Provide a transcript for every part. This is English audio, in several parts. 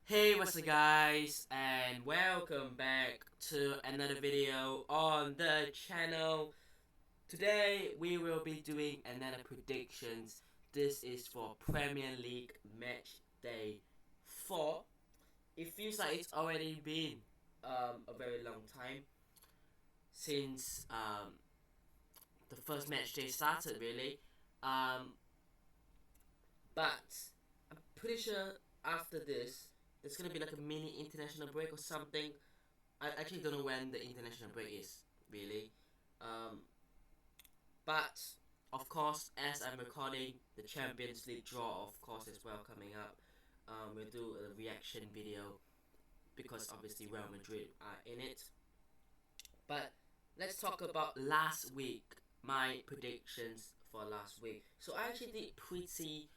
Hey, what's up guys, and welcome back to another video on the channel. Today we will be doing another predictions. This is for Premier League match day 4. It feels like it's already been a very long time since the first match day started really. Um, but I'm pretty sure after this there's gonna be like a mini international break or something. I actually don't know when the international break is really, um, but of course, as I'm recording, the Champions League draw, of course, as well coming up. We'll do a reaction video because obviously Real Madrid are in it. But let's talk about last week. My predictions for last week. So I actually did pretty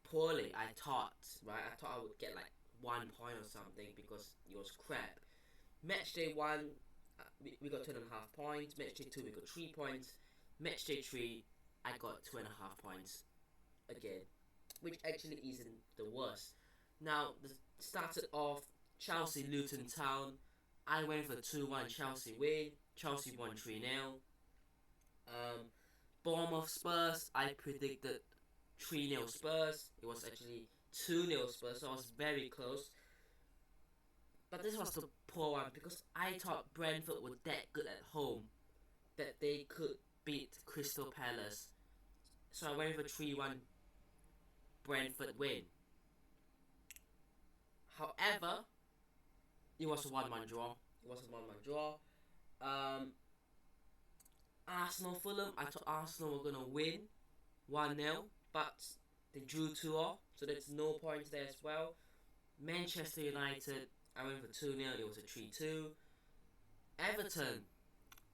poorly. I thought, right? I thought I would get like 1 point or something because it was crap. Match day 1, we got 2.5 points. Match day 2, we got 3 points. Match day 3, I got 2.5 points again, which actually isn't the worst. Now, started off Chelsea Luton Town. I went for 2-1 Chelsea win. Chelsea won 3-0. Bournemouth Spurs, I predicted 3-0 Spurs. It was actually 2-0 Spurs, so I was very close. But this was the poor one because I thought Brentford were that good at home that they could beat Crystal Palace. So I went for 3-1 Brentford win. However, it was a 1-1 draw. It was a 1-1 draw. Um, Arsenal Fulham, I thought Arsenal were gonna win 1-0, but they drew 2-all, so there's no points there as well. Manchester United, I went for 2-0, it was a 3-2. Everton,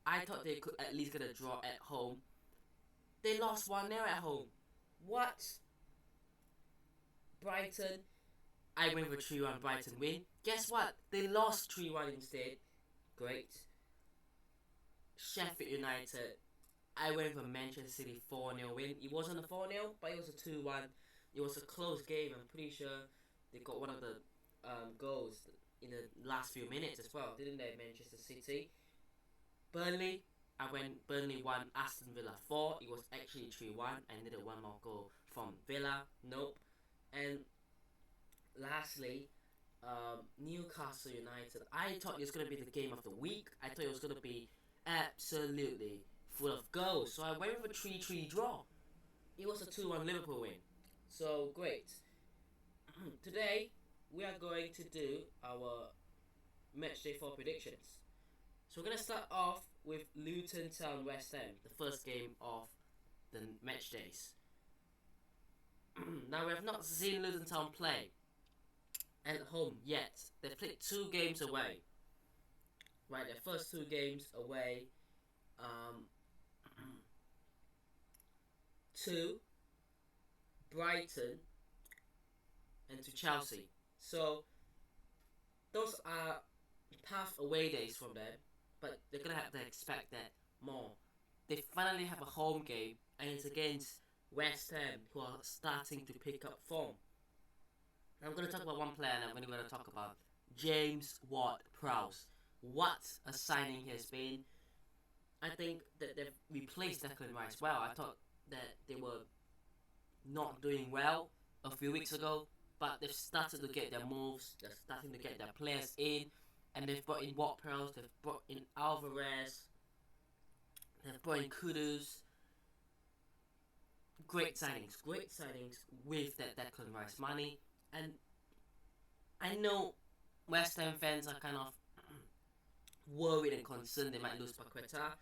I thought they could at least get a draw at home. They lost 1-0 at home. What? Brighton, I went for 3-1 Brighton win. Guess what? They lost 3-1 instead. Great. Sheffield United, I went for Manchester City 4-0 win. It wasn't a 4-0, but it was a 2-1. It was a close game. I'm pretty sure they got one of the goals in the last few minutes as well, didn't they, Manchester City? Burnley, I went Burnley 1, Aston Villa 4. It was actually 3-1. I needed one more goal from Villa. Nope. And lastly, Newcastle United. I thought it was going to be the game of the week. I thought it was going to be absolutely full of goals. So I went with a 3-3 draw. It was a 2-1 Liverpool win. So great. Today, we are going to do our match day 4 predictions. So we're going to start off with Luton Town West Ham, the first game of the match days. Now we have not seen Luton Town play at home yet. They've played 2 games away. Right, their first 2 games away to Brighton and to Chelsea. So those are tough away days from them, but they're gonna have to expect that more. They finally have a home game, and it's against West Ham, who are starting to pick up form. I'm gonna talk about one player, and I'm gonna talk about James Ward-Prowse. What a signing he has been. I think that they've replaced Declan Rice well. I thought that they were not doing well a few weeks ago, but they've started to get their moves, they're starting to get their players in, and they've brought in Ward-Prowse, they've brought in Alvarez, they've brought in Kudus. Great signings with that Declan Rice money. And I know West Ham fans are kind of worried and concerned they might lose Paqueta,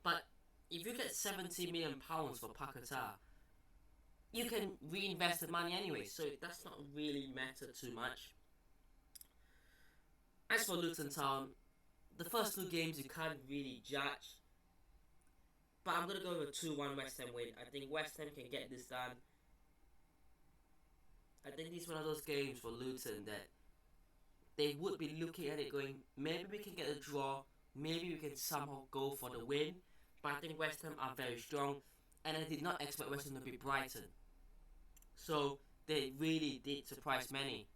but if you get £70 million for Paqueta, you can reinvest the money anyway, so it does not really matter too much. As for Luton Town, the first 2 games you can't really judge, but I'm going to go with a 2-1 West Ham win. I think West Ham can get this done. I think this is one of those games for Luton that they would be looking at it going, maybe we can get a draw, maybe we can somehow go for the win. But I think West Ham are very strong, and I did not expect West Ham to beat Brighton. So they really did surprise many.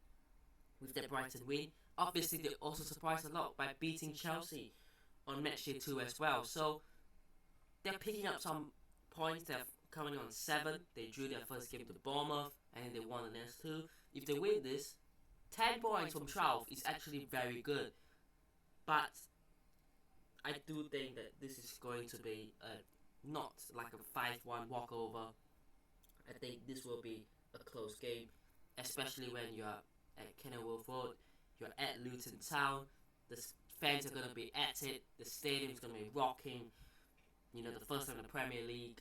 with their Brighton win. Obviously, they also surprised a lot by beating Chelsea on match day 2 as well. So they're picking up some points. They're coming on 7. They drew their first game to Bournemouth, and then they won the next 2. If they win this, 10 points from 12 is actually very good. But I do think that this is going to be not like a 5-1 walkover. I think this will be a close game, especially when you're at Kenilworth Road, you're at Luton Town, the fans are going to be at it, the stadium's going to be rocking, you know, the first time in the Premier League,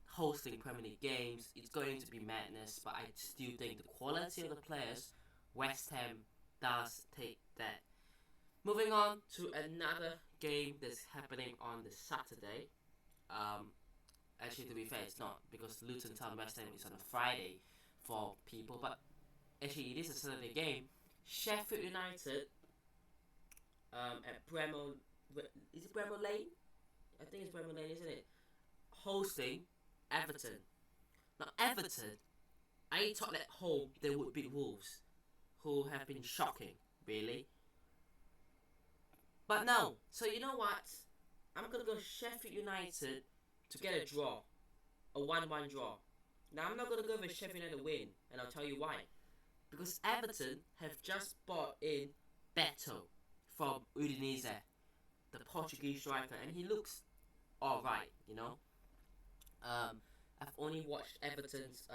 hosting Premier League games, it's going to be madness, but I still think the quality of the players, West Ham does take that. Moving on to another game that's happening on the Saturday. Actually, to be fair, it's not, because Luton Town West Ham is on a Friday for people, but actually it is a Saturday game. Sheffield United at Bramall, is it Bramall Lane? I think it's Bramall Lane, isn't it? Hosting Everton. Now Everton, I thought at home they would beat Wolves, who have been shocking, really. But no, so you know what? I'm going to go Sheffield United to get a draw. A 1-1 draw. Now I'm not going to go with Sheffield United win, and I'll tell you why. Because Everton have just bought in Beto from Udinese, the Portuguese striker, and he looks alright, you know. I've only watched Everton's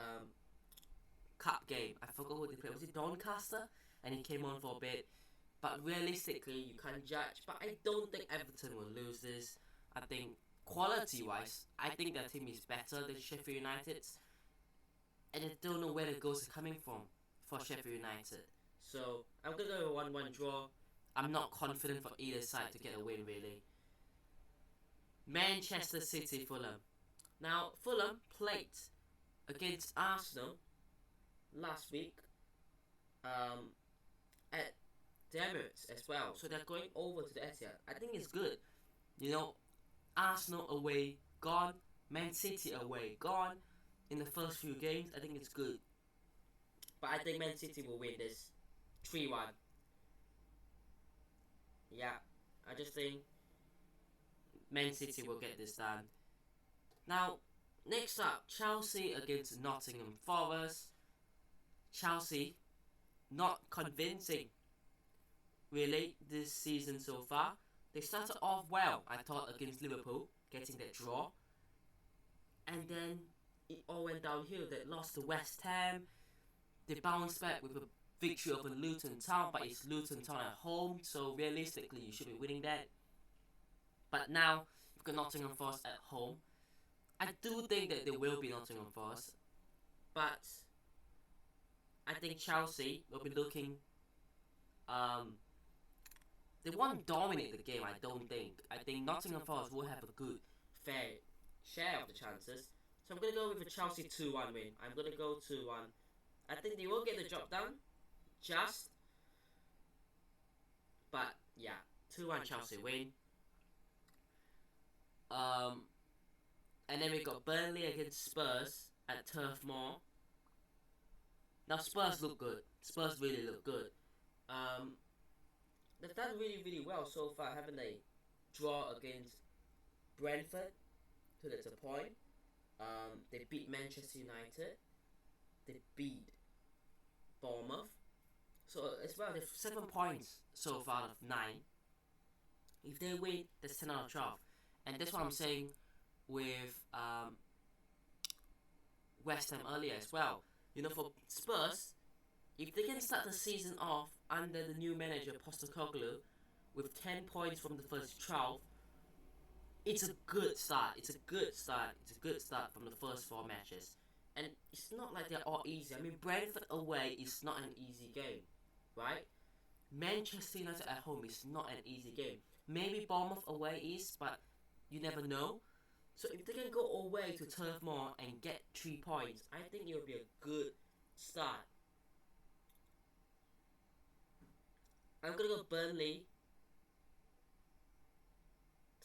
cup game. I forgot who they played. Was it Doncaster? And he came on for a bit. But realistically, you can't judge. But I don't think Everton will lose this. I think quality-wise, I think their team is better than Sheffield United's. And I don't know where the goals are coming from for Sheffield United. So I'm going to go with a 1-1 draw. I'm not confident for either side to get a win, really. Manchester City, Fulham. Now, Fulham played against Arsenal last week at the Emirates as well. So they're going over to the Etihad. I think it's good. You know, Arsenal away, gone. Man City away, gone. In the first few games, I think it's good. But I think Man City will win this 3-1. Yeah, I just think Man City will get this done. Now, next up, Chelsea against Nottingham Forest. Chelsea, not convincing, really, this season so far. They started off well, I thought, against Liverpool, getting that draw. And then it all went downhill. They lost to West Ham. They bounced back with a victory over Luton Town, but it's Luton Town at home, so realistically you should be winning that. But now, you've got Nottingham Forest at home. I do think that there will be Nottingham Forest, but I think Chelsea will be looking. They won't dominate the game, I don't think. I think Nottingham Forest will have a good, fair share of the chances. So I'm going to go with a Chelsea 2-1 win. I'm going to go 2-1. I think they will get the job done. Just. But, yeah. 2-1 Chelsea win. And then we got Burnley against Spurs at Turf Moor. Now Spurs look good. Spurs really look good. They've done really, really well so far, haven't they? Draw against Brentford, so that's a point. They beat Manchester United. They beat Bournemouth. So as well, they've 7 points so far out of 9. If they win, that's 10 out of 12. And that's what I'm saying with West Ham earlier as well. You know, for Spurs, if they can start the season off under the new manager Postecoglou with 10 points from the first 12, it's a good start. It's a good start. It's a good start from the first 4 matches. And it's not like they're all easy. I mean, Brentford away is not an easy game, right? Manchester United at home is not an easy game. Maybe Bournemouth away is, but you never know. So if they can go away to Turf Moor and get 3 points, I think it will be a good start. I'm going to go Burnley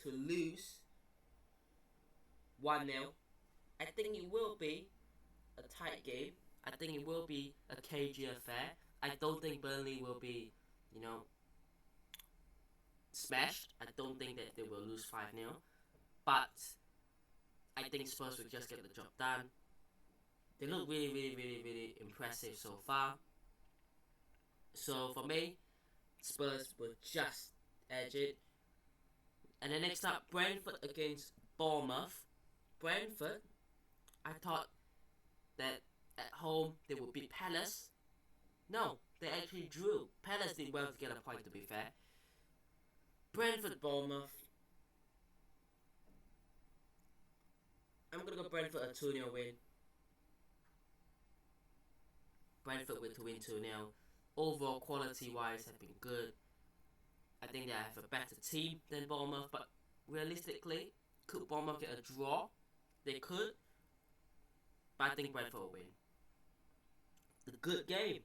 to lose 1-0. I think it will be a tight game. I think it will be a cagey affair. I don't think Burnley will be, you know, smashed. I don't think that they will lose 5-0. But I think Spurs will just get the job done. They look really, really, really, really impressive so far. So for me, Spurs will just edge it. And then next up, Brentford against Bournemouth. Brentford, I thought that at home they would beat Palace. No, they actually drew. Palace did well to get a point, to be fair. Brentford, Bournemouth. I'm going to go Brentford a 2-0 win. Brentford to win 2-0. Overall, quality-wise, have been good. I think they have a better team than Bournemouth, but realistically, could Bournemouth get a draw? They could, but I think Brentford will win. The good game,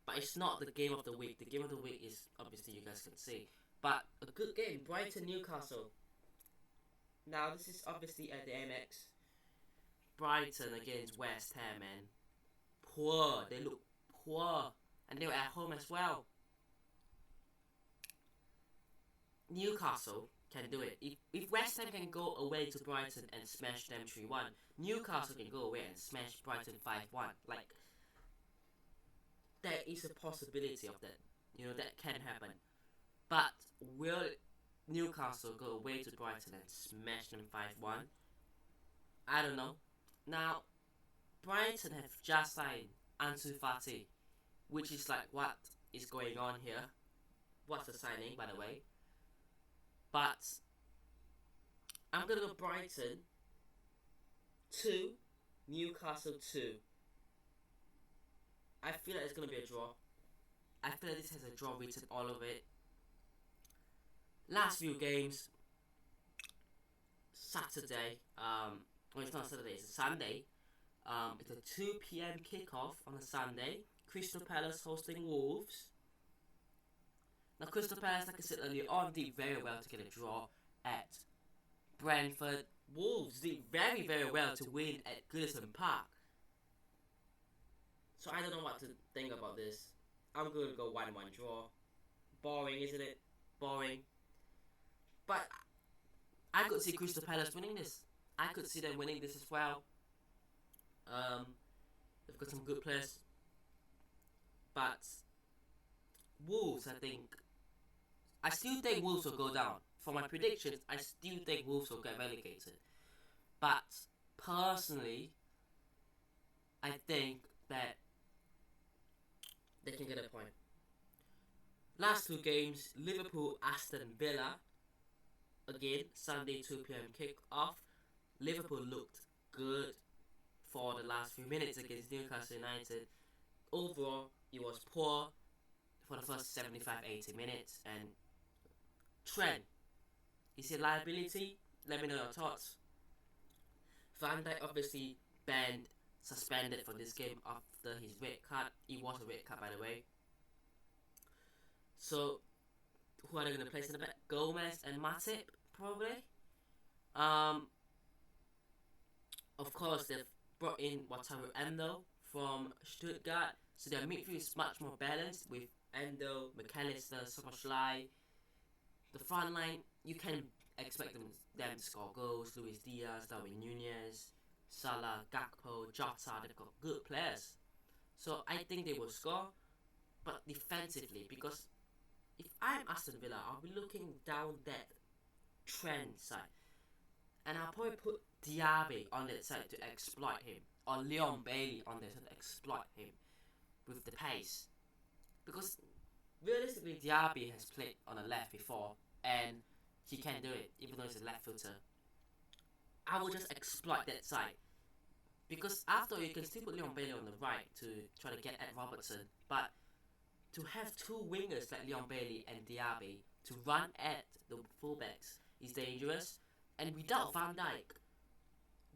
but it's not the game of the week. The game of the week is, obviously, you guys can see. But a good game, Brighton Newcastle. Now, this is obviously at the MX. Brighton against West Ham, man. Poor. They look poor. And they were at home as well. Newcastle can do it. If West Ham can go away to Brighton and smash them 3-1, Newcastle can go away and smash Brighton 5-1. Like, there is a possibility of that. You know, that can happen. But will Newcastle go away to Brighton and smash them 5-1? I don't know. Now, Brighton have just signed Ansu Fati, which is like, what is going on here? What's the signing, by the way? But I'm going to go Brighton 2, Newcastle 2. I feel like it's going to be a draw. I feel like this has a draw written all over it. Last few games, Saturday, well, it's not Saturday, it's a Sunday. It's a 2 p.m. kickoff on a Sunday. Crystal Palace hosting Wolves. Now, Crystal Palace, like I said earlier on, did very well to get a draw at Brentford. Wolves did very, very well to win at Goodison Park. So I don't know what to think about this. I'm going to go 1-1 draw. Boring, isn't it? Boring. But I could see Crystal Palace winning this. I could see them winning this as well. They've got some good players. But Wolves, I still think Wolves will go down. For my predictions, I still think Wolves will get relegated. But personally, I think that they can get a point. Last two games, Liverpool, Aston Villa. Again, Sunday 2 p.m. kick-off. Liverpool looked good for the last few minutes against Newcastle United. Overall, it was poor for the first 75-80 minutes. And Trent, is he a liability? Let me know your thoughts. Van Dijk obviously suspended for this game after his red card. It was a red card, by the way. So, who are they going to place in the back? Gomez and Matip, probably. Of course, they've brought in Wataru Endo from Stuttgart. So their midfield is much more balanced with Endo, McAllister, Szoboszlai. The front line, you can expect them to score goals. Luis Diaz, Darwin Nunez, Salah, Gakpo, Jota. They've got good players. So I think they will score. But defensively, because if I'm Aston Villa, I'll be looking down that Trent side. And I'll probably put Diaby on that side to exploit him. Or Leon Bailey on that side to exploit him with the pace. Because realistically, Diaby has played on the left before. And he can do it, even though he's a left footer. I will just exploit that side. Because after all, you can still put Leon Bailey on the right to try to get at Robertson. But to have two wingers like Leon Bailey and Diaby to run at the fullbacks is dangerous. And without Van Dijk,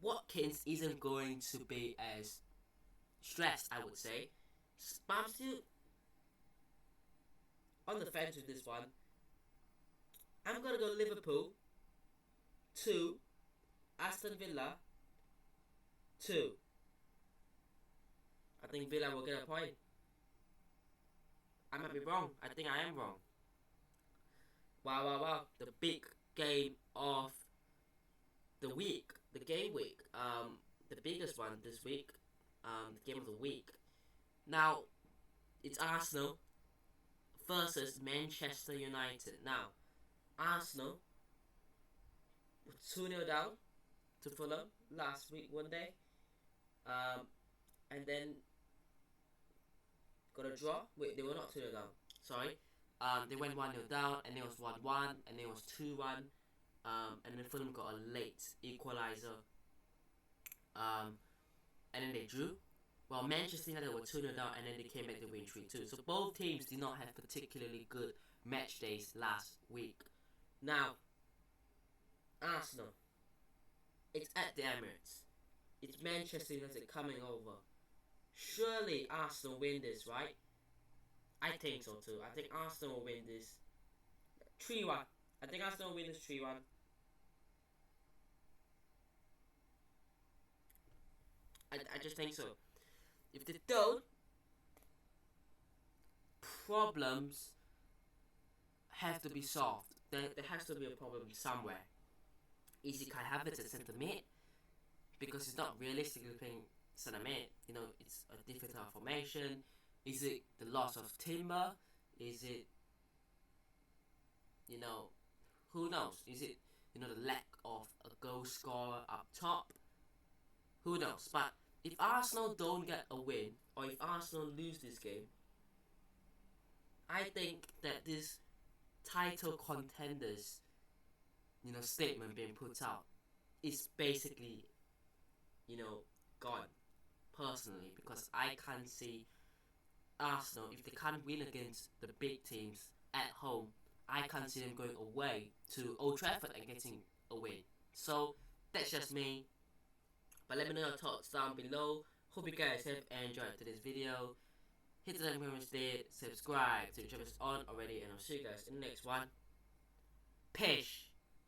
Watkins isn't going to be as stressed, I would say. But I'm still on the fence with this one. I'm going to go Liverpool 2, Aston Villa 2. I think Villa will get a point. I might be wrong. I think I am wrong. Wow. The big game of the week. The game week. The biggest one this week. The game of the week. Now, it's Arsenal versus Manchester United. Now, Arsenal were 2-0 down to Fulham last week one day. And then got a draw. Wait, they were not 2-0 down. Sorry. They went 1-0 down, and it was 1-1, and it was 2-1. And then Fulham got a late equalizer. And then they drew. Well, Manchester United were 2-0 down, and then they came back to win 3-2. So both teams did not have particularly good match days last week. Now, Arsenal. It's at the Emirates. It's Manchester United coming over. Surely Arsenal win this, right? I think so too. I think Arsenal will win this 3-1. I think Arsenal will win this 3-1. I just think so. If they don't, problems have to be solved. There has to be a problem somewhere. Is it Kai Havertz at centre mid? Because he's not realistically playing centre mid. You know, it's a difficult formation. Is it the loss of Timber? Is it, you know, who knows? Is it, you know, the lack of a goal scorer up top? Who knows? But if Arsenal don't get a win, or if Arsenal lose this game, I think that this title contenders, you know, statement being put out is basically, you know, gone. Personally, because I can't see Arsenal, if they can't win against the big teams at home, I can't see them going away to Old Trafford and getting a win. So that's just me. But let me know your thoughts down below. Hope you guys have enjoyed today's video. Hit the like button if you did, subscribe to the channel if it's on already, and I'll see you guys in the next one. Peace.